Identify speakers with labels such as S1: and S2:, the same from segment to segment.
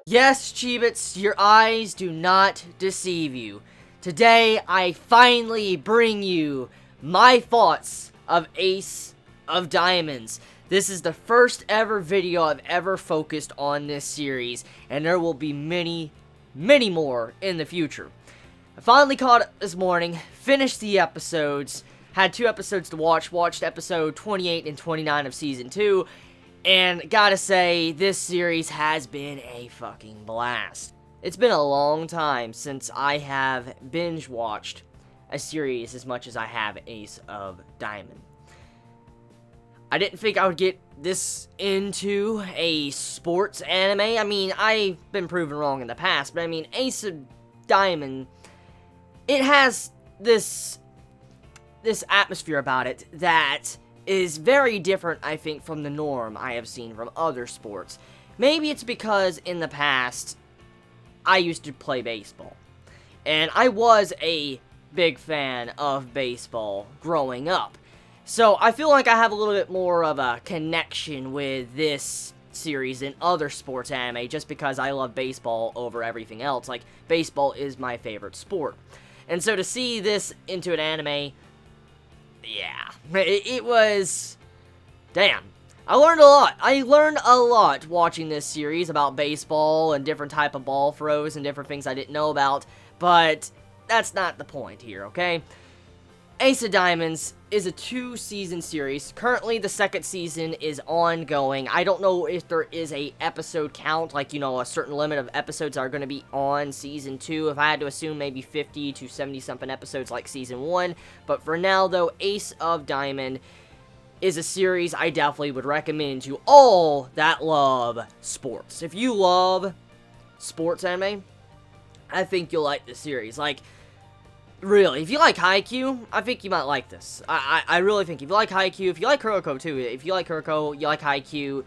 S1: Yes, Chibits, your eyes do not deceive you. Today, I finally bring you my thoughts of Ace of Diamonds. This is the first ever video I've ever focused on this series, and there will be many more in the future. I finally caught up this morning, finished the episodes, had 2 episodes to watched episode 28 and 29 of Season 2, and gotta say, this series has been a fucking blast. It's been a long time since I have binge-watched a series as much as I have Ace of Diamond. I didn't think I would get this into a sports anime. I mean, I've been proven wrong in the past, but I mean, Ace of Diamond, it has this atmosphere about it that is very different, I think, from the norm I have seen from other sports. Maybe it's because in the past, I used to play baseball. And I was a big fan of baseball growing up. So I feel like I have a little bit more of a connection with this series than other sports anime just because I love baseball over everything else. Like, baseball is my favorite sport. And so to see this into an anime, yeah, it was, damn. I learned a lot. I learned a lot watching this series about baseball and different type of ball throws and different things I didn't know about, but that's not the point here, okay? Ace of Diamonds is a 2-season series. Currently, the 2nd season is ongoing. I don't know if there is a episode count, like, you know, a certain limit of episodes are going to be on Season 2. If I had to assume, maybe 50 to 70-something episodes like Season 1. But for now, though, Ace of Diamond is a series I definitely would recommend to all that love sports. If you love sports anime, I think you'll like this series. Like, really, if you like Haikyuu, I think you might like this. I really think if you like Haikyuu, if you like Kuroko too, if you like Kuroko, you like Haikyuu,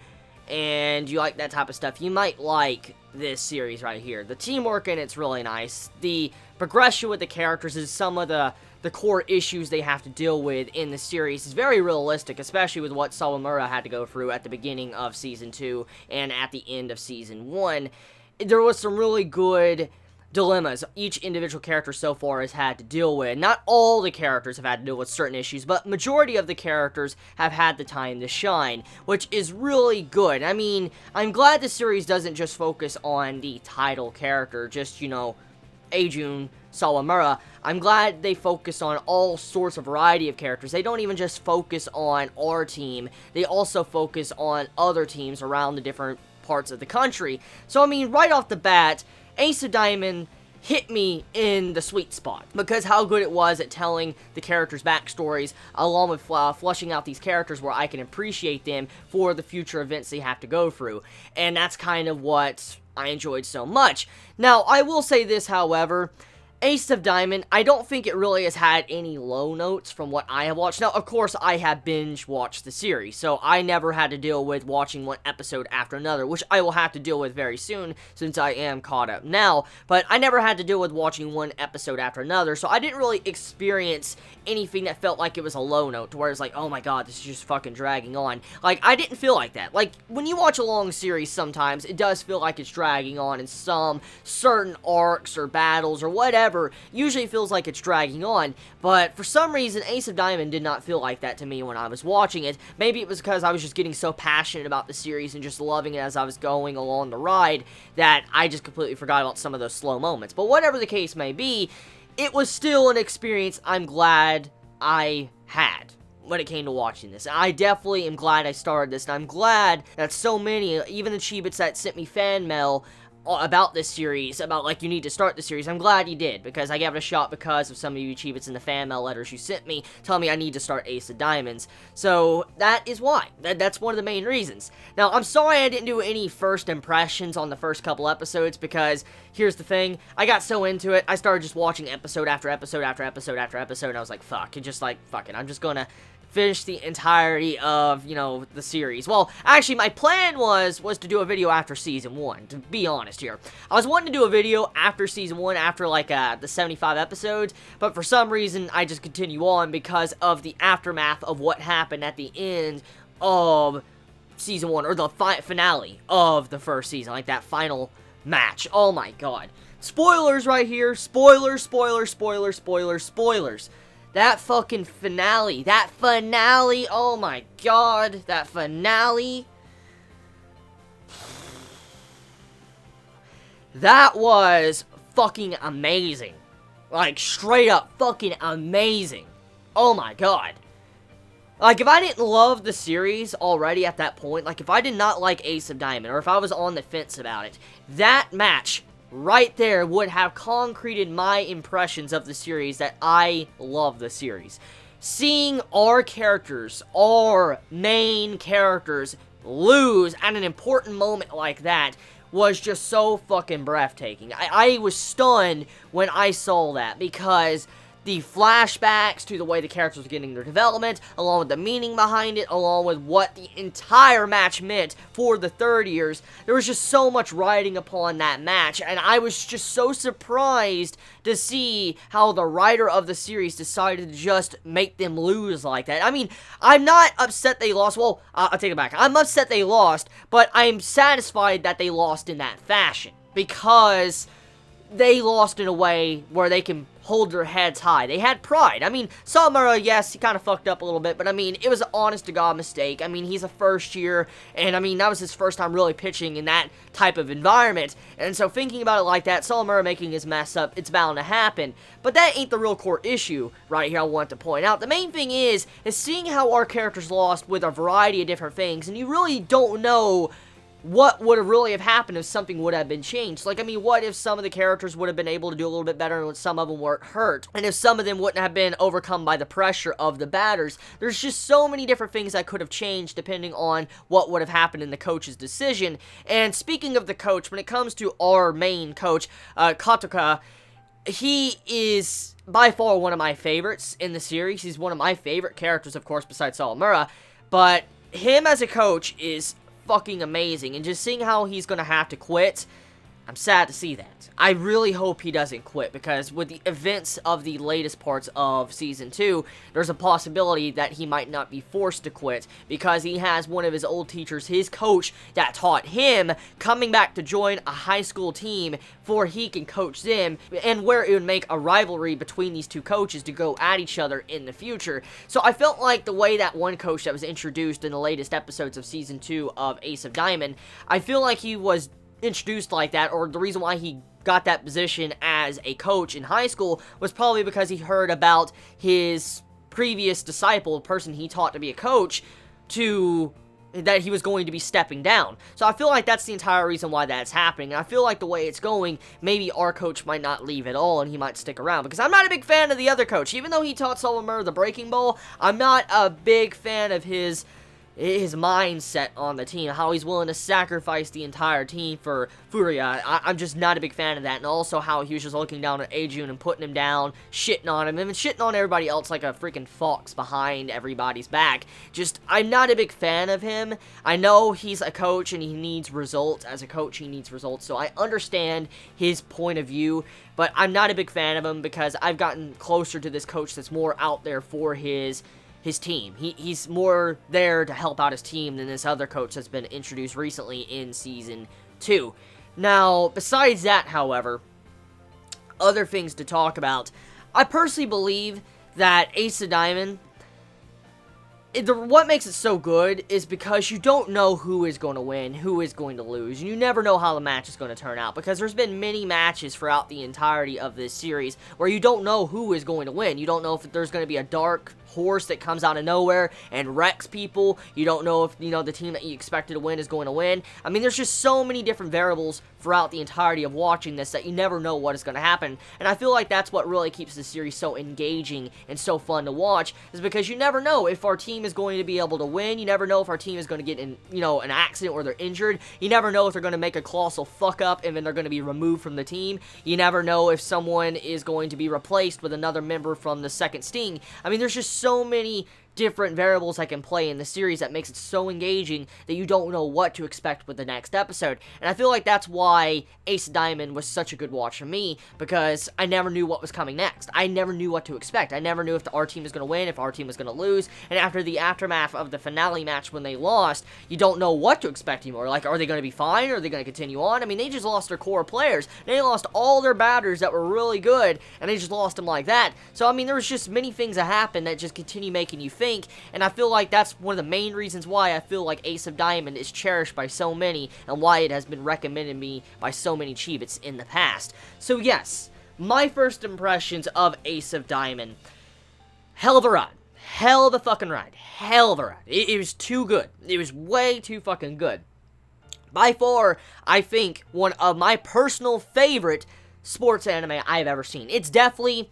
S1: and you like that type of stuff, you might like this series right here. The teamwork in it's really nice. The progression with the characters is some of the core issues they have to deal with in the series is very realistic, especially with what Sawamura had to go through at the beginning of Season 2 and at the end of Season 1. There was some really good dilemmas each individual character so far has had to deal with. Not all the characters have had to deal with certain issues, but majority of the characters have had the time to shine, which is really good. I mean, I'm glad the series doesn't just focus on the title character, just, you know, Eijun Sawamura. I'm glad they focus on all sorts of variety of characters. They don't even just focus on our team, they also focus on other teams around the different parts of the country. So, I mean, right off the bat, Ace of Diamond hit me in the sweet spot because how good it was at telling the characters' backstories along with fleshing out these characters where I can appreciate them for the future events they have to go through. And that's kind of what I enjoyed so much. Now, I will say this, however, Ace of Diamond, I don't think it really has had any low notes from what I have watched. Now, of course, I have binge-watched the series, so I never had to deal with watching one episode after another, which I will have to deal with very soon, since I am caught up now, but I never had to deal with watching one episode after another, so I didn't really experience anything that felt like it was a low note, to where it's like, oh my god, this is just fucking dragging on. Like, I didn't feel like that. Like, when you watch a long series sometimes, it does feel like it's dragging on in some certain arcs or battles or whatever. Usually feels like it's dragging on, but for some reason Ace of Diamond did not feel like that to me when I was watching it. Maybe it was because I was just getting so passionate about the series and just loving it as I was going along the ride that I just completely forgot about some of those slow moments. But whatever the case may be, it was still an experience I'm glad I had when it came to watching this. I definitely am glad I started this, and I'm glad that so many, even the Chibits that sent me fan mail about this series, about, like, you need to start the series, I'm glad you did, because I gave it a shot because of some of you Chibits in the fan mail letters you sent me, telling me I need to start Ace of Diamonds. So, that is why. That's one of the main reasons. Now, I'm sorry I didn't do any first impressions on the first couple episodes, because, here's the thing, I got so into it, I started just watching episode after episode after episode after episode, and I was like, fuck, and just like, fuck it, I'm just gonna finish the entirety of, you know, the series. Well, actually, my plan was to do a video after Season 1, to be honest here. I was wanting to do a video after Season 1, after, like, the 75 episodes, but for some reason, I just continue on because of the aftermath of what happened at the end of season 1, or the finale of the first season, like that final match. Oh my god. Spoilers right here. Spoilers, spoilers, spoilers, spoilers, spoilers. That fucking finale. That finale. Oh my god. That finale. That was fucking amazing. Like, straight up fucking amazing. Oh my god. Like, if I didn't love the series already at that point, like, if I did not like Ace of Diamond, or if I was on the fence about it, that match right there would have concreted my impressions of the series that I love the series. Seeing our characters, our main characters, lose at an important moment like that was just so fucking breathtaking. I was stunned when I saw that, because the flashbacks to the way the characters were getting their development, along with the meaning behind it, along with what the entire match meant for the third years, there was just so much riding upon that match, and I was just so surprised to see how the writer of the series decided to just make them lose like that. I mean, I'm not upset they lost. Well, I'll take it back. I'm upset they lost, but I'm satisfied that they lost in that fashion, because they lost in a way where they can hold their heads high. They had pride. I mean, Sawamura, yes, he kind of fucked up a little bit, but I mean, it was an honest-to-God mistake. I mean, he's a first year, and I mean, that was his first time really pitching in that type of environment, and so thinking about it like that, Sawamura making his mess up, it's bound to happen, but that ain't the real core issue right here I want to point out. The main thing is seeing how our characters lost with a variety of different things, and you really don't know what would have really have happened if something would have been changed. Like, I mean, what if some of the characters would have been able to do a little bit better and some of them weren't hurt? And if some of them wouldn't have been overcome by the pressure of the batters? There's just so many different things that could have changed depending on what would have happened in the coach's decision. And speaking of the coach, when it comes to our main coach, Katoka, he is by far one of my favorites in the series. He's one of my favorite characters, of course, besides Sawamura. But him as a coach is fucking amazing, and just seeing how he's gonna have to quit, I'm sad to see that. I really hope he doesn't quit, because with the events of the latest parts of Season 2, there's a possibility that he might not be forced to quit, because he has one of his old teachers, his coach, that taught him, coming back to join a high school team for he can coach them, and where it would make a rivalry between these two coaches to go at each other in the future. So I felt like the way that one coach that was introduced in the latest episodes of Season 2 of Ace of Diamond, I feel like he was introduced like that, or the reason why he got that position as a coach in high school was probably because he heard about his previous disciple, the person he taught to be a coach, that he was going to be stepping down. So I feel like that's the entire reason why that's happening, and I feel like the way it's going, maybe our coach might not leave at all, and he might stick around, because I'm not a big fan of the other coach. Even though he taught Sawamura the breaking ball, I'm not a big fan of his mindset on the team, how he's willing to sacrifice the entire team for Furia. I'm just not a big fan of that, and also how he was just looking down at Ajun and putting him down, shitting on him, and shitting on everybody else like a freaking fox behind everybody's back. Just, I'm not a big fan of him. I know he's a coach and he needs results. As a coach, he needs results, so I understand his point of view, but I'm not a big fan of him, because I've gotten closer to this coach that's more out there for his team. He's more there to help out his team than this other coach that's been introduced recently in Season 2. Now, besides that, however, other things to talk about. I personally believe that Ace of Diamond, what makes it so good is because you don't know who is going to win, who is going to lose. You never know how the match is going to turn out, because there's been many matches throughout the entirety of this series where you don't know who is going to win. You don't know if there's going to be a dark horse that comes out of nowhere and wrecks people. You don't know if, the team that you expected to win is going to win. I mean, there's just so many different variables throughout the entirety of watching this that you never know what is going to happen. And I feel like that's what really keeps the series so engaging and so fun to watch, is because you never know if our team is going to be able to win. You never know if our team is going to get in, an accident or they're injured. You never know if they're going to make a colossal fuck up and then they're going to be removed from the team. You never know if someone is going to be replaced with another member from the second Sting. I mean, there's just so many different variables that can play in the series that makes it so engaging that you don't know what to expect with the next episode. And I feel like that's why Ace of Diamond was such a good watch for me, because I never knew what was coming next. I never knew what to expect. I never knew if our team was going to win, if our team was going to lose, and after the aftermath of the finale match when they lost, you don't know what to expect anymore. Like, are they going to be fine? Are they going to continue on? I mean, they just lost their core players. They lost all their batters that were really good, and they just lost them like that. So, I mean, there was just many things that happened that just continue making you think, and I feel like that's one of the main reasons why I feel like Ace of Diamond is cherished by so many, and why it has been recommended to me by so many Chibits in the past. So yes, my first impressions of Ace of Diamond, hell of a ride. Hell of a fucking ride. Hell of a ride. It was too good. It was way too fucking good. By far, I think, one of my personal favorite sports anime I've ever seen. It's definitely...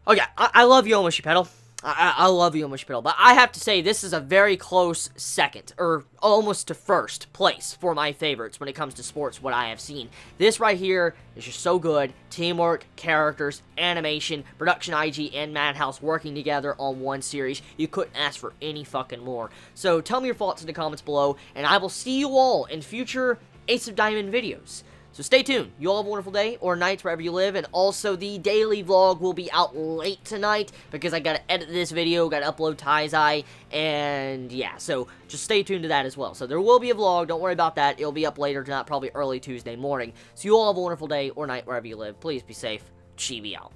S1: Okay, I love Yomoshi Pedal. I love Yomoshi Pedal, but I have to say this is a very close second, or almost to first place for my favorites when it comes to sports, what I have seen. This right here is just so good. Teamwork, characters, animation, production IG, and Madhouse working together on one series. You couldn't ask for any fucking more. So tell me your thoughts in the comments below, and I will see you all in future Ace of Diamond videos. So stay tuned. You all have a wonderful day or night wherever you live. And also the daily vlog will be out late tonight because I gotta edit this video, gotta upload Taizai, and yeah, so just stay tuned to that as well. So there will be a vlog, don't worry about that. It'll be up later tonight, probably early Tuesday morning. So you all have a wonderful day or night wherever you live. Please be safe. Chibi out.